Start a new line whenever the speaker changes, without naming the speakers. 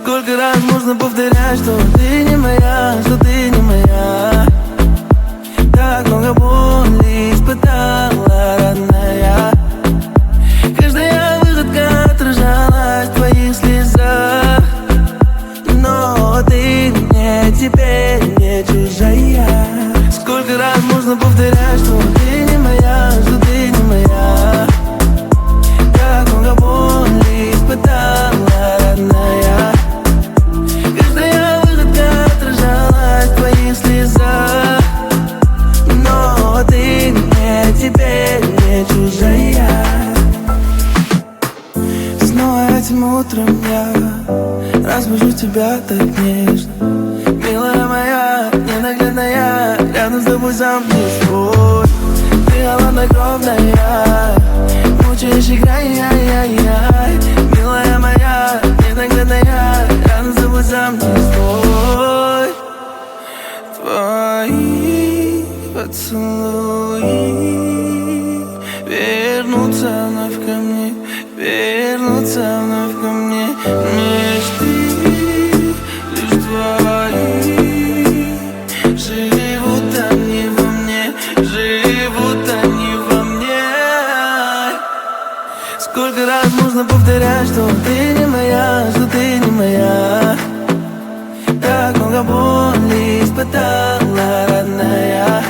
Сколько раз можно повторять, что ты не моя, что ты не моя. Так много боли испытала, родная. Каждая выходка отражалась в твоих слезах. Но ты мне теперь не чужая. Сколько раз можно повторять, что ты не моя, что ты не моя. Так много боли испытала, родная. Каждая выходка отражалась в твоих слезах. Но ты мне теперь не чужая. Снова этим утром я разбужу тебя так нежно. Милая моя, ненаглядная, рядом с тобой сам не свой. Ты холоднокровная, мучаешь играй, ай-яй-яй. Милая моя, ненаглядная, рядом с тобой сам не свой. Твои поцелуи вернутся вновь ко мне, вернутся вновь ко мне. Мечты лишь твои, живут они во мне, живут они во мне. Сколько раз можно повторять, что ты не моя, что ты не моя. Так много боли испытала, родная.